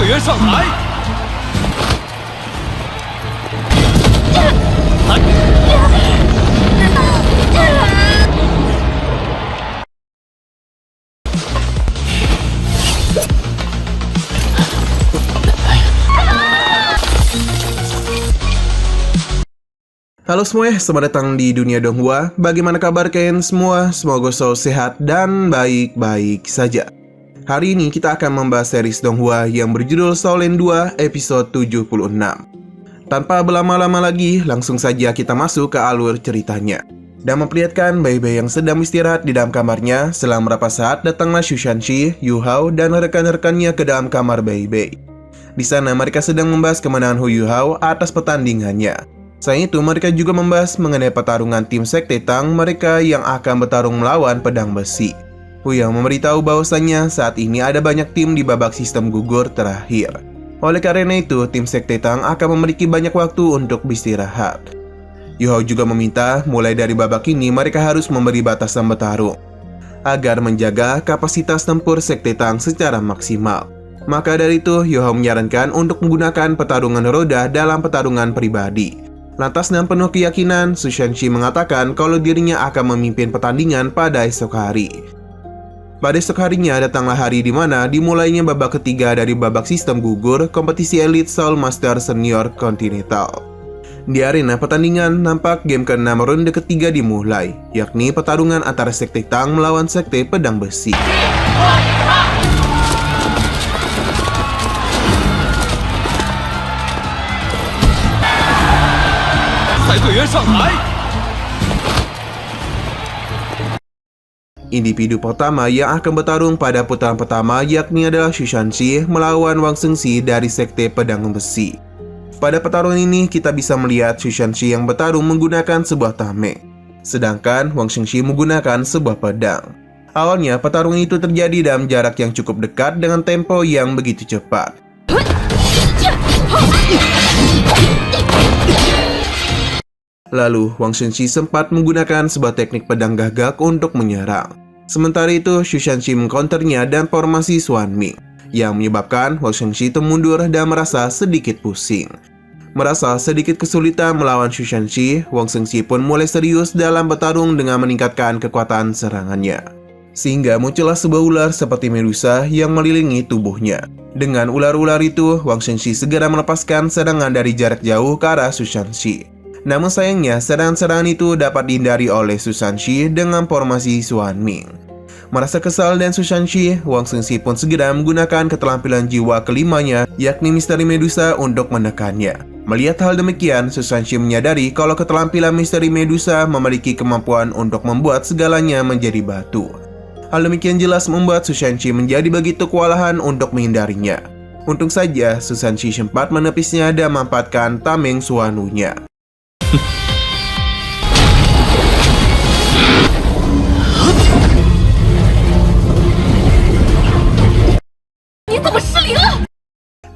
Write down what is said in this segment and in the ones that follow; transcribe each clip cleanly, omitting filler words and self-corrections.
员上台！Halo semuanya, selamat datang di dunia Donghua. Bagaimana kabar kalian semua? Semoga selalu sehat dan baik-baik saja. Hari ini kita akan membahas series Donghua yang berjudul Shaolin 2 episode 76. Tanpa berlama-lama lagi, langsung saja kita masuk ke alur ceritanya. Dan memperlihatkan bayi-bayi yang sedang istirahat di dalam kamarnya. Setelah beberapa saat datanglah Shu Shanxi, Yu Hao, dan rekan-rekannya ke dalam kamar bayi-bayi. Di sana mereka sedang membahas kemenangan Hu Yu Hao atas pertandingannya. Selain itu, mereka juga membahas mengenai pertarungan tim Sekte Tang mereka yang akan bertarung melawan pedang besi. Hu Yao memberitahu bahwasannya saat ini ada banyak tim di babak sistem gugur terakhir. Oleh karena itu, tim Sekte Tang akan memiliki banyak waktu untuk beristirahat. Yu Hao juga meminta mulai dari babak ini mereka harus memberi batasan bertarung agar menjaga kapasitas tempur Sekte Tang secara maksimal. Maka dari itu, Yu Hao menyarankan untuk menggunakan pertarungan roda dalam pertarungan pribadi. Lantas dengan penuh keyakinan, Shu Shanxi mengatakan kalau dirinya akan memimpin pertandingan pada esok hari. Pada esok harinya datanglah hari di mana dimulainya babak ketiga dari babak sistem gugur kompetisi Elite Soul Master Senior Continental. Di arena pertandingan, nampak game ke-6 ronde ketiga dimulai, yakni pertarungan antara Sekte Tang melawan Sekte Pedang Besi. Individu pertama yang akan bertarung pada putaran pertama yakni adalah Shu Shanxi melawan Wang Shengxi dari Sekte Pedang Besi. Pada pertarungan ini kita bisa melihat Shu Shanxi yang bertarung menggunakan sebuah tameng, sedangkan Wang Shengxi menggunakan sebuah pedang. Awalnya pertarungan itu terjadi dalam jarak yang cukup dekat dengan tempo yang begitu cepat. Lalu, Wang Shengxi sempat menggunakan sebuah teknik pedang gagak untuk menyerang. Sementara itu, Shu Shanxi mengcounternya dan formasi Xuan Ming, yang menyebabkan Wang Shengxi termundur dan merasa sedikit pusing. Merasa sedikit kesulitan melawan Shu Shanxi, Wang Shengxi pun mulai serius dalam bertarung dengan meningkatkan kekuatan serangannya. Sehingga muncullah sebuah ular seperti Medusa yang melilingi tubuhnya. Dengan ular-ular itu, Wang Shengxi segera melepaskan serangan dari jarak jauh ke arah Shu Shanxi. Namun sayangnya, serangan-serangan itu dapat dihindari oleh Shu Shanxi dengan formasi Xuan Ming. Merasa kesal dan Shu Shanxi, Wang Shengxi pun segera menggunakan keterampilan jiwa kelimanya, yakni Misteri Medusa untuk menekannya. Melihat hal demikian, Shu Shanxi menyadari kalau keterampilan Misteri Medusa memiliki kemampuan untuk membuat segalanya menjadi batu. Hal demikian jelas membuat Shu Shanxi menjadi begitu kewalahan untuk menghindarinya. Untung saja, Shu Shanxi sempat menepisnya dan memanfaatkan tameng Xuanunya.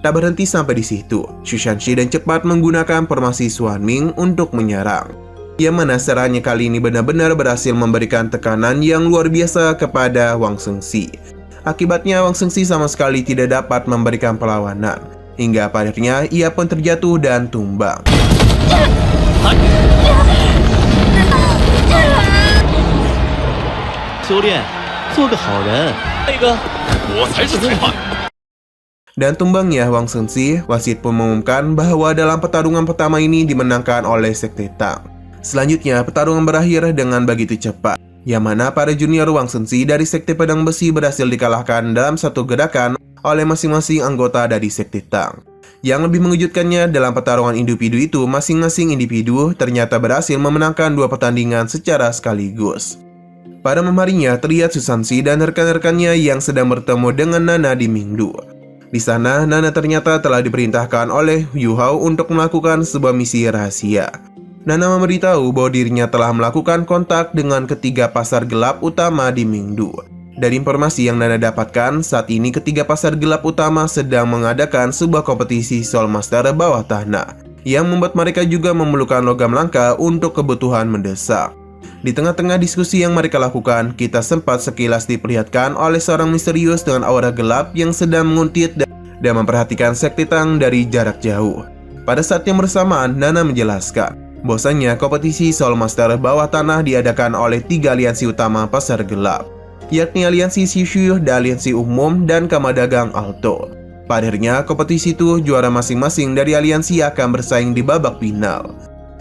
Tak berhenti sampai di situ, Shu Shanxi dan cepat menggunakan formasi Xuan Ming untuk menyerang. Yang mana serangannya kali ini benar-benar berhasil memberikan tekanan yang luar biasa kepada Wang Shengxi. Akibatnya Wang Shengxi sama sekali tidak dapat memberikan perlawanan, hingga akhirnya ia pun terjatuh dan tumbang. Dan tumbangnya Wang Shengxi, wasit pun mengumumkan bahwa dalam pertarungan pertama ini dimenangkan oleh Sekte Tang. Selanjutnya, pertarungan berakhir dengan begitu cepat, yang mana para junior Wang Shengxi dari Sekte Pedang Besi berhasil dikalahkan dalam satu gerakan oleh masing-masing anggota dari Sekte Tang. Yang lebih mengejutkannya, dalam pertarungan individu itu, masing-masing individu ternyata berhasil memenangkan dua pertandingan secara sekaligus. Pada malam harinya, terlihat Shu Shanxi dan rekan-rekannya yang sedang bertemu dengan Nana di Mingdu. Di sana, Nana ternyata telah diperintahkan oleh Yu Hao untuk melakukan sebuah misi rahasia. Nana memberitahu bahwa dirinya telah melakukan kontak dengan ketiga pasar gelap utama di Mingdu. Dari informasi yang Nana dapatkan, saat ini ketiga pasar gelap utama sedang mengadakan sebuah kompetisi Soul Master bawah tanah, yang membuat mereka juga memerlukan logam langka untuk kebutuhan mendesak. Di tengah-tengah diskusi yang mereka lakukan, kita sempat sekilas diperlihatkan oleh seorang misterius dengan aura gelap yang sedang menguntit dan memperhatikan Sekte Tang dari jarak jauh. Pada saat yang bersamaan, Nana menjelaskan bahwasanya kompetisi Soul Master bawah tanah diadakan oleh 3 aliansi utama pasar gelap, yakni aliansi Shishu, aliansi umum, dan Kamar Dagang Alto. Pada akhirnya, kompetisi itu juara masing-masing dari aliansi akan bersaing di babak final.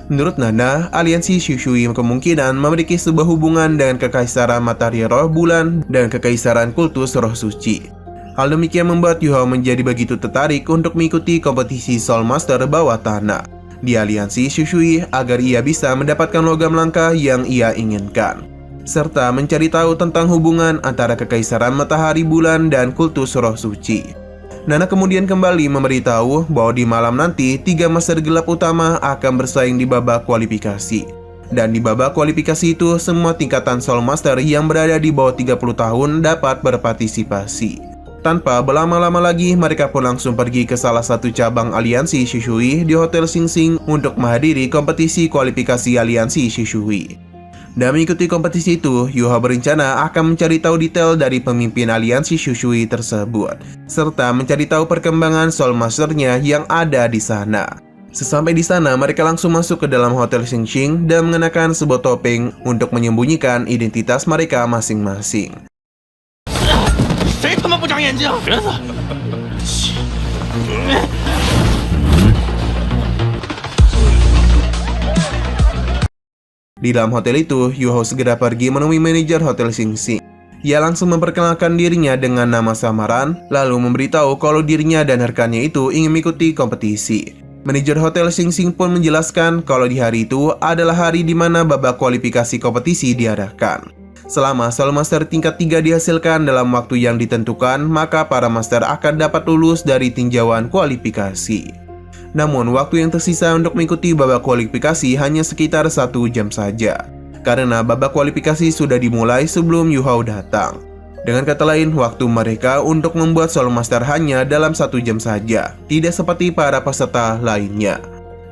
Menurut Nana, aliansi Shishui kemungkinan memiliki sebuah hubungan dengan Kekaisaran Matahari Roh Bulan dan Kekaisaran Kultus Roh Suci. Hal demikian membuat Yu Hao menjadi begitu tertarik untuk mengikuti kompetisi Soul Master bawah tanah di aliansi Shishui agar ia bisa mendapatkan logam langka yang ia inginkan, serta mencari tahu tentang hubungan antara Kekaisaran Matahari Bulan dan Kultus Roh Suci. Nana kemudian kembali memberitahu bahwa di malam nanti 3 master gelap utama akan bersaing di babak kualifikasi. Dan di babak kualifikasi itu semua tingkatan Soul Master yang berada di bawah 30 tahun dapat berpartisipasi. Tanpa berlama-lama lagi, mereka pun langsung pergi ke salah satu cabang aliansi Shishui di Hotel Sing Sing untuk menghadiri kompetisi kualifikasi aliansi Shishui. Dan mengikuti kompetisi itu, Yu Hao berencana akan mencari tahu detail dari pemimpin aliansi Shishui tersebut, serta mencari tahu perkembangan Soul Masternya yang ada di sana. Sesampai di sana, mereka langsung masuk ke dalam Hotel Sing Sing dan mengenakan sebuah topeng untuk menyembunyikan identitas mereka masing-masing. Di dalam hotel itu, Yu Hao segera pergi menemui manajer Hotel Sing Sing. Ia langsung memperkenalkan dirinya dengan nama samaran, lalu memberitahu kalau dirinya dan rekannya itu ingin mengikuti kompetisi. Manajer Hotel Sing Sing pun menjelaskan kalau di hari itu adalah hari di mana babak kualifikasi kompetisi diadakan. Selama Soul Master tingkat 3 dihasilkan dalam waktu yang ditentukan, maka para master akan dapat lulus dari tinjauan kualifikasi. Namun, waktu yang tersisa untuk mengikuti babak kualifikasi hanya sekitar 1 jam saja, karena babak kualifikasi sudah dimulai sebelum Yu Hao datang. Dengan kata lain, waktu mereka untuk membuat Soul Master hanya dalam 1 jam saja, tidak seperti para peserta lainnya.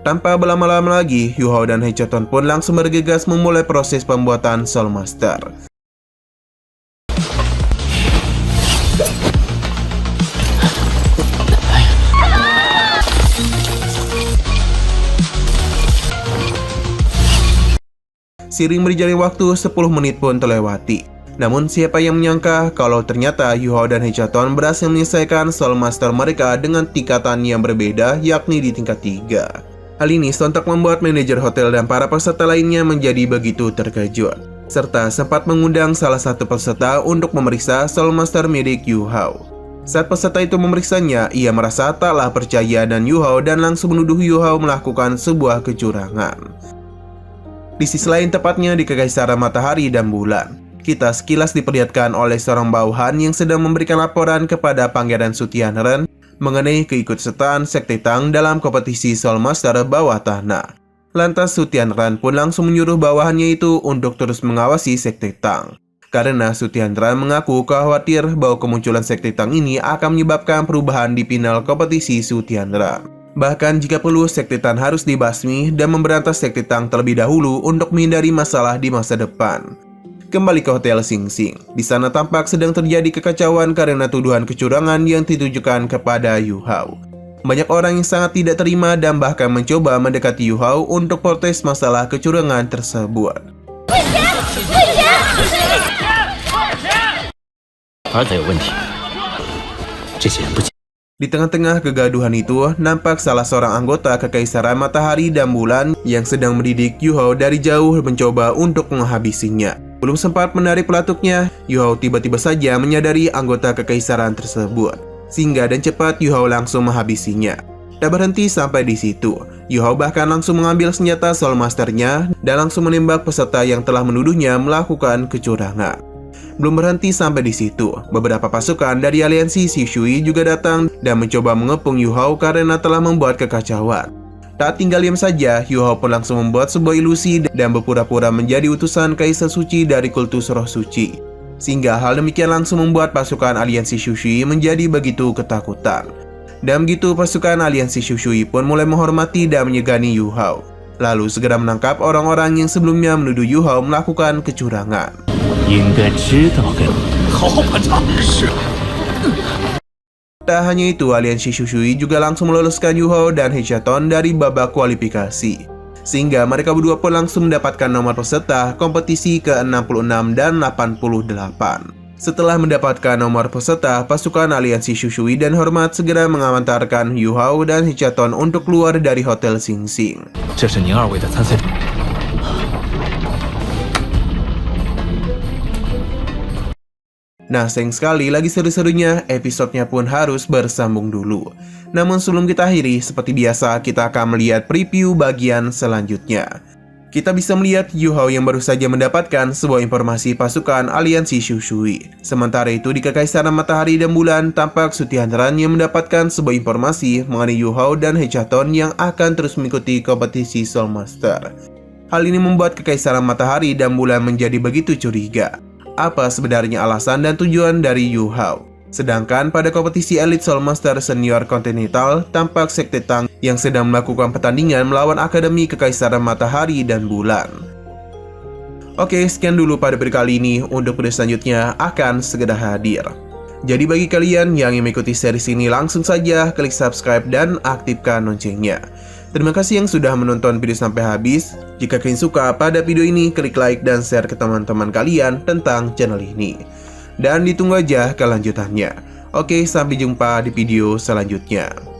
Tanpa berlama-lama lagi, Yu Hao dan Hechaton pun langsung bergegas memulai proses pembuatan Soul Master. Seiring berjalannya waktu, 10 menit pun terlewati. Namun siapa yang menyangka kalau ternyata Yu Hao dan Hechaton berhasil menyelesaikan Soul Master mereka dengan tingkatan yang berbeda, yakni di tingkat 3. Hal ini sontak membuat manajer hotel dan para peserta lainnya menjadi begitu terkejut, serta sempat mengundang salah satu peserta untuk memeriksa Soul Master milik Yu Hao. Saat peserta itu memeriksanya, ia merasa taklah percaya dan Yu Hao dan langsung menuduh Yu Hao melakukan sebuah kecurangan. Di sisi lain, tepatnya di Kekaisaran Matahari dan Bulan, kita sekilas diperlihatkan oleh seorang bawahan yang sedang memberikan laporan kepada Pangeran Su Tianren mengenai keikutsertaan Sekte Tang dalam kompetisi Soul Master bawah tanah. Lantas Su Tianren pun langsung menyuruh bawahannya itu untuk terus mengawasi Sekte Tang, karena Su Tianren mengaku khawatir bahwa kemunculan Sekte Tang ini akan menyebabkan perubahan di final kompetisi Su Tianren. Bahkan jika perlu, Sekte Tang harus dibasmi dan memberantas Sekte Tang terlebih dahulu untuk menghindari masalah di masa depan. Kembali ke Hotel Sing Sing. Di sana tampak sedang terjadi kekacauan karena tuduhan kecurangan yang ditujukan kepada Yu Hao. Banyak orang yang sangat tidak terima dan bahkan mencoba mendekati Yu Hao untuk protes masalah kecurangan tersebut. Di tengah-tengah kegaduhan itu, nampak salah seorang anggota Kekaisaran Matahari dan Bulan yang sedang mendidik Yu Hao dari jauh mencoba untuk menghabisinya. Belum sempat menarik pelatuknya, Yu Hao tiba-tiba saja menyadari anggota Kekaisaran tersebut, sehingga dan cepat Yu Hao langsung menghabisinya. Tak berhenti sampai di situ, Yu Hao bahkan langsung mengambil senjata Soul Masternya dan langsung menembak peserta yang telah menuduhnya melakukan kecurangan. Belum berhenti sampai di situ, beberapa pasukan dari aliansi Shishui juga datang dan mencoba mengepung Yu Hao karena telah membuat kekacauan. Tak tinggal diam saja, Yu Hao pun langsung membuat sebuah ilusi dan berpura-pura menjadi utusan Kaisar Suci dari Kultus Roh Suci. Sehingga hal demikian langsung membuat pasukan aliansi Shishui menjadi begitu ketakutan. Dan begitu pasukan aliansi Shishui pun mulai menghormati dan menyegani Yu Hao, lalu segera menangkap orang-orang yang sebelumnya menuduh Yu Hao melakukan kecurangan. Tak hanya itu, aliansi Shushui juga langsung meloloskan Yu Hao dan Hechaton dari babak kualifikasi, sehingga mereka berdua pun langsung mendapatkan nomor peserta kompetisi ke-66 dan 88. Setelah mendapatkan nomor peserta, pasukan aliansi Shushui dan Hormat segera mengantarkan Yu Hao dan Hechaton untuk keluar dari Hotel Sing Sing. Nah, sayang sekali lagi seru-serunya, episodenya pun harus bersambung dulu. Namun sebelum kita akhiri, seperti biasa kita akan melihat preview bagian selanjutnya. Kita bisa melihat Yu Hao yang baru saja mendapatkan sebuah informasi pasukan aliansi Shushui. Sementara itu di Kekaisaran Matahari dan Bulan, tampak Sutihandran yang mendapatkan sebuah informasi mengenai Yu Hao dan Hechaton yang akan terus mengikuti kompetisi Soul Master. Hal ini membuat Kekaisaran Matahari dan Bulan menjadi begitu curiga. Apa sebenarnya alasan dan tujuan dari Yu Hao? Sedangkan pada kompetisi Elite Soul Master Senior Continental, tampak Sekte Tang yang sedang melakukan pertandingan melawan Akademi Kekaisaran Matahari dan Bulan. Oke, sekian dulu pada video kali ini. Untuk video selanjutnya akan segera hadir. Jadi bagi kalian yang ingin mengikuti series ini, langsung saja klik subscribe dan aktifkan loncengnya. Terima kasih yang sudah menonton video sampai habis. Jika kalian suka pada video ini, klik like dan share ke teman-teman kalian tentang channel ini. Dan ditunggu aja kelanjutannya. Oke, sampai jumpa di video selanjutnya.